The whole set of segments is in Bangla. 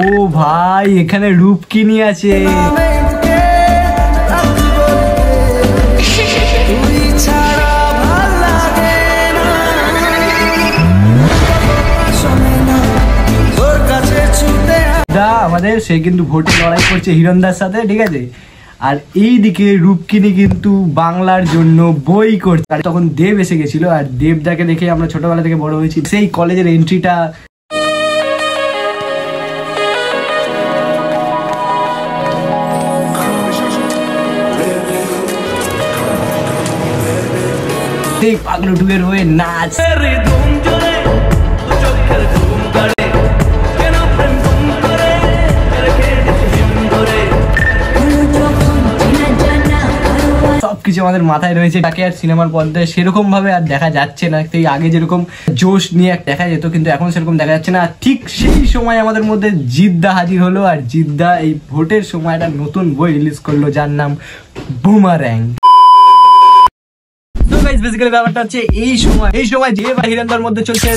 ও ভাই এখানে রূপকিনী আছে। আমাদের সে কিন্তু ভোটে লড়াই করছে হিরণদার সাথে, ঠিক আছে। আর এইদিকে রূপকিনী কিন্তু বাংলার জন্য বই করছে। আর তখন দেব এসে গেছিল, আর দেবদাকে দেখে আমরা ছোটবেলা থেকে বড় হয়েছি। সেই কলেজের এন্ট্রিটা পাগলু টুয়ের হয়ে নাচ। সবকিছু আমাদের মাথায় রয়েছে। তাকে আর সিনেমার পর্দায় সেরকম ভাবে আর দেখা যাচ্ছে না। আগে যেরকম জোশ নিয়ে দেখা যেত, কিন্তু এখন সেরকম দেখা যাচ্ছে না। ঠিক সেই সময় আমাদের মধ্যে জিদ্দা হাজির হলো, আর জিদ্দা এই ভোটের সময় একটা নতুন বই রিলিজ করলো যার নাম বুমার্যাং। বেসিক্যালি ব্যাপারটা হচ্ছে এই সময় যে হিরণদার মধ্যে চলছে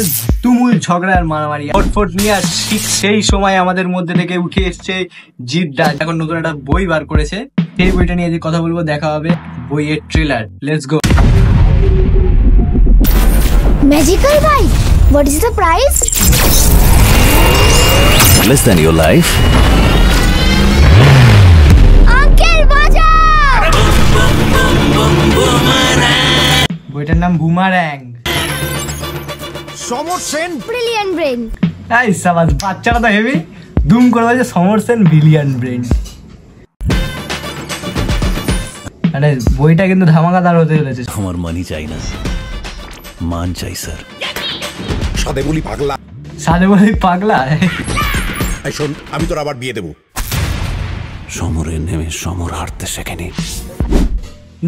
তুমুল ঝগড়া আর মারামারি ফটফট নিয়ে, আর ঠিক সেই সময় আমাদের মধ্যে থেকে উঠে এসছে জিদ্দা। এখন নতুন একটা বই বার করেছে, সেই বইটা নিয়ে যে কথা বলবো, দেখা হবে বইয়ের trailer. Let's go. Magical bike, what is the price? Less than your life. Uncle বাজাও। বইটার নাম বুমার্যাং। সমর সেন ব্রিলিয়ান্ট ব্রেন। এই সাবাস, বাচ্চারা তো হেভি দুম করে বলছে সমর সেন ব্রিলিয়ান্ট ব্রেন। মানে বইটা কিন্তু ধামাকাদার হতে চলেছে। আমার মানি চাই না, মান চাই স্যার। সাদে বলি পাগলা, সাদে বলি পাগলা। এই শোন, আমি তোর আবার বিয়ে দেবো। সমরের নেমে সমর হারতে শেখেনি।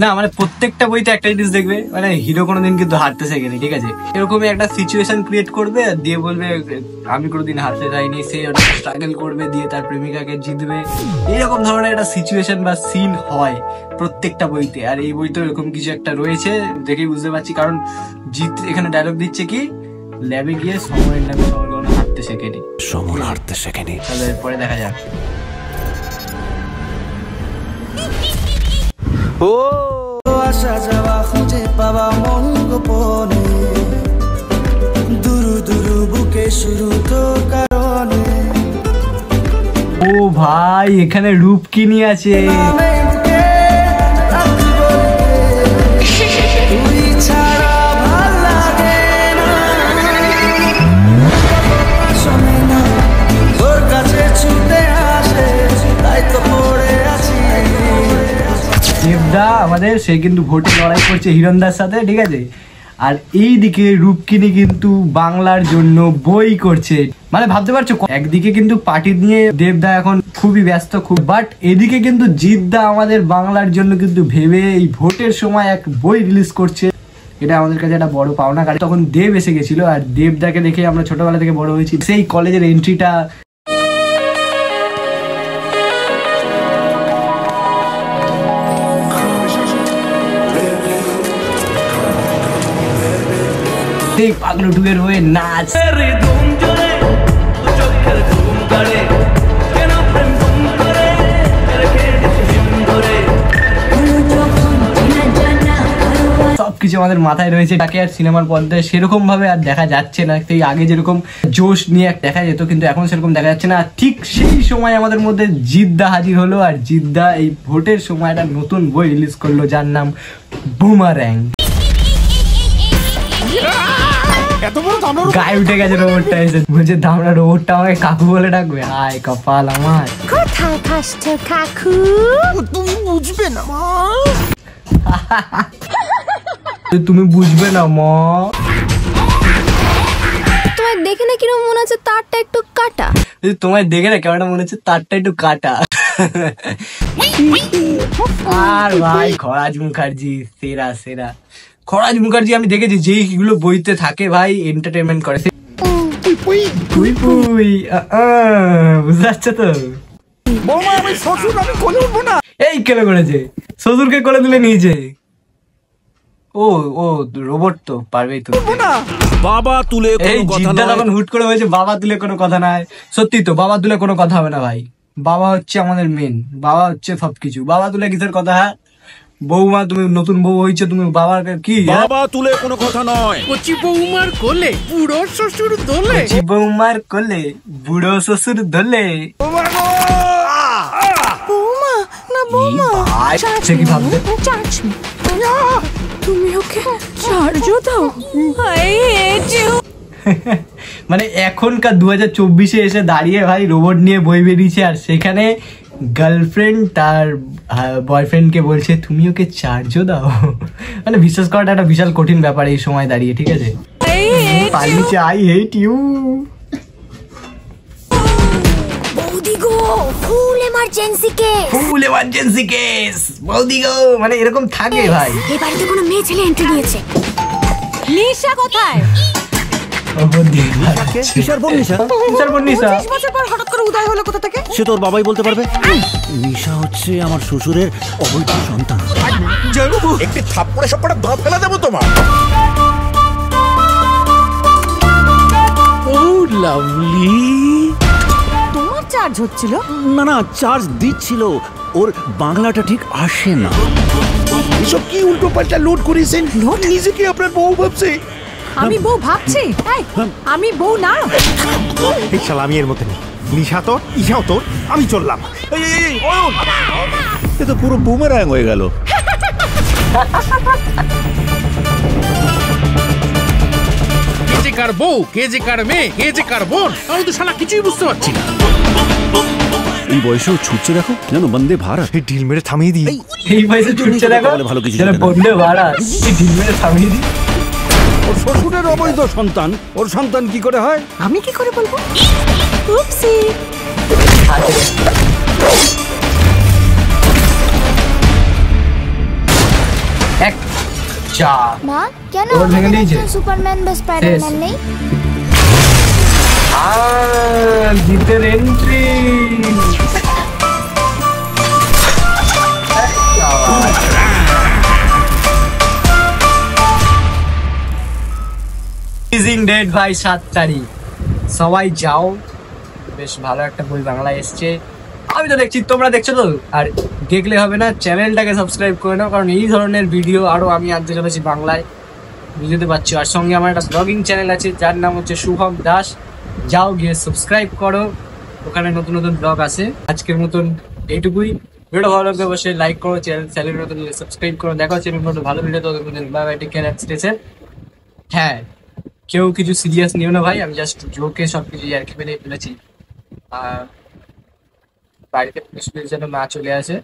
না মানে প্রত্যেকটা বইতে একটা জিনিস দেখবে, মানে হিরো কোনোদিন কিন্তু হারতে শেখেনি, ঠিক আছে। এরকমই একটা সিচুয়েশন ক্রিয়েট করবে, দিয়ে বলবে আমি কোনোদিন হারতে যাইনি। সে অনেক স্ট্রাগল করবে, দিয়ে তার প্রেমিকাকে জিতবে। এরকম ধরনের একটা সিচুয়েশন বা সিন হয় প্রত্যেকটা বইতে। আর এই বইতে এরকম কিছু একটা রয়েছে, দেখেই বুঝতে পারছি। কারণ জিত এখানে ডায়লগ দিচ্ছে কি, ল্যাবে গিয়ে সমরের নামে সমর কোনো হারতে শেখেনি, সমর হারতে শেখেনি। তাহলে এরপরে দেখা যাক। ও আসা যাওয়া খুঁজে পাওয়া মন গোপনে, দুরু দুরু বুকে শুরু তোর কারণে। ও ভাই এখানে রূপকিনী আছে। দেবদা আমাদের সে কিন্তু ভোটে লড়াই করছে হিরণদার সাথে, ঠিক আছে। আর এইদিকে রূপকিনী কিন্তু বাংলার জন্য বই করছে। মানে ভাবতে পারছো, একদিকে কিন্তু পার্টি নিয়ে দেবদা এখন খুবই ব্যস্ত, বাট এদিকে কিন্তু জিদ্দা আমাদের বাংলার জন্য কিন্তু ভেবে এই ভোটের সময় এক বই রিলিজ করছে। এটা আমাদের কাছে একটা বড় পাওনা। কারণ তখন দেব এসে গেছিল, আর দেবদাকে দেখে আমরা ছোটবেলা থেকে বড় হয়েছি। সেই কলেজের এন্ট্রিটা পাগলু টুয়ের হয়ে নাচ। সবকিছু আমাদের মাথায় রয়েছে। তাকে আর সিনেমার পর্দায় সেরকম ভাবে আর দেখা যাচ্ছে না। আগে যেরকম জোশ নিয়ে দেখা যেত, কিন্তু এখন সেরকম দেখা যাচ্ছে না। ঠিক সেই সময় আমাদের মধ্যে জিদ্দা হাজির হলো, আর জিদ্দা এই ভোটের সময় একটা নতুন বই রিলিজ করলো যার নাম বুমার্যাং। গায়ে উঠে গেছে রোবটটা, এসে বলছে দামড়া রোবটটা আমাকে কাকু বলে ডাকবে। আয় কপাল আমার। কোথায় ফাস্ট কাকু? তুমি বুঝবে না মা, তুমি বুঝবে না মা। তোমায় দেখে না কিরকম মনে হচ্ছে তারটা একটু কাটা? তোমায় দেখে না কেমন মনে হচ্ছে তারটা একটু কাটা। আর ভাই খরাজ মুখার্জি সেরা সেরা। খরাজ মুখার্জি আমি দেখেছি যেইগুলো বইতে থাকে ভাই এন্টারটেনমেন্ট করে। বুঝতে পারছো তো? এই কেন করেছে, শ্বশুরকে কোলে তুলে নিয়েছে। ও ও রোবট তো পারবেই তো। বাবা তুলে এই কোনো কথা জিদ্দা নয়। তখন হুট করে হয়েছে বাবা তুলে কোনো কথা নাই। সত্যি তো বাবা তুলে কোনো কথা হবে না ভাই, বাবা হচ্ছে আমাদের মেন, বাবা হচ্ছে সবকিছু। বাবা তুলে কিসের কথা? হ্যাঁ বৌমা, তুমি নতুন বউ হয়েছে, তুমি বাবার কি হ্যাঁ? বাবা তুলে কোনো কথা নয়। কচি বৌমার কোলে বুড়ো শ্বশুর দোলে। কচি বৌমার কোলে বুড়ো শ্বশুর ধরলে। বৌমা না বৌমা, ভাই, সে কি ভাববে? চার্জ তুমি ওকে চার্জও দাও। I hate you. মানে এখনকার 2024-এ এসে দাঁড়িয়ে ভাই রোবট নিয়ে বই বেরিয়েছে, আর সেখানে গার্লফ্রেন্ড তার বয়ফ্রেন্ডকে বলছে তুমি ওকে চার্জও দাও। মানে বিশ্বাস করাটা একটা বিশাল কঠিন ব্যাপার এই সময় দাঁড়িয়ে, ঠিক আছে? পালিয়েছে, আই হেট ইউ। বৌদি গো, full emergency case. Full emergency case বৌদি গো, মানে এরকম থাকে ভাই। এই বাড়িতে কোনো মেয়ে ছেলে এন্ট্রি নিয়েছে। নিশা কোথায়? ও বৌদি কিসের বোন নিশা? কিসের বোন নিশা? 25 বছর পর হঠাৎ করে উদয় হলো কোথা থেকে? সে তোর বাবাই বলতে পারবে। নিশা হচ্ছে আমার শ্বশুরের অবৈধ সন্তান। একটি থাপ্পড়ে সপ্পড়ে দাঁত ফেলা দেবো তোমার। ও লাভলি। তোমার চার্জ হচ্ছিল? না না, চার্জ দিচ্ছিল, ওর বাংলাটা ঠিক আসে না। এসব কি উল্টো পাল্টা লোড করেছেন? নিজেকে আপনার বউ ভাবছে। আমি বউ ভাবছি? এই, আমি বউ না। এই শালা আমি এর মধ্যে নেই। নিশা তোর, ইশাও তোর, আমি চললাম। এ তো পুরো বুমেরাং হয়ে গেল। কে যে কার বউ, কে যে কার মেয়ে, কে যে কার বোন, আমি তো শালা কিছুই বুঝতে পারছি না। এই বয়সেও ছুটছে দেখো, যেন বন্দে ভারত। এই ঢিল মেরে থামিয়ে দিই। এই বয়সে ছুটছে দেখো, বলে ভালো কিছু যেন জানে না। বন্ধে ভাড়া। এই ঢিল মেরে থামিয়ে দিই। ওর শ্বশুরের অবৈধ সন্তান, ওর সন্তান কি করে হয়? আমি কি করে বলবো? উপসি। এক চা মা, কেন ওর ভেঙে দিয়েছে? সুপারম্যান বা স্পাইডারম্যান নেই? জিতের এন্ট্রি। ডেট ভাই 7 তারিখ, সবাই যাও। বেশ ভালো একটা বই বাংলায় এসছে, আমি তো দেখছি, তোমরা দেখছো তো? আর দেখলে হবে না, চ্যানেলটাকে সাবস্ক্রাইব করে নাও, কারণ এই ধরনের ভিডিও আরো আমি আনতে চলেছি বাংলায়, বুঝতে পারছি। আর সঙ্গে আমার একটা ব্লগিং চ্যানেল আছে যার নাম হচ্ছে শুভম দাস, যাও গিয়ে সাবস্ক্রাইব করো, ওখানে নতুন নতুন ব্লগ আছে। আজকের মতন এইটুকুই। ভিডিও ভালো লাগবে অবশ্যই লাইক করো, চ্যানেল নতুন সাবস্ক্রাইব করো। দেখা হচ্ছে নতুন ভালো ভিডিও, তো bye bye, take care, stay safe. হ্যাঁ, কেউ কিছু সিরিয়াস নিও না ভাই, আমি জাস্ট জোকে সব কিছু আর কি মেরে ফেলেছি। বাড়িতে পুলিশ যেন না চলে আসে।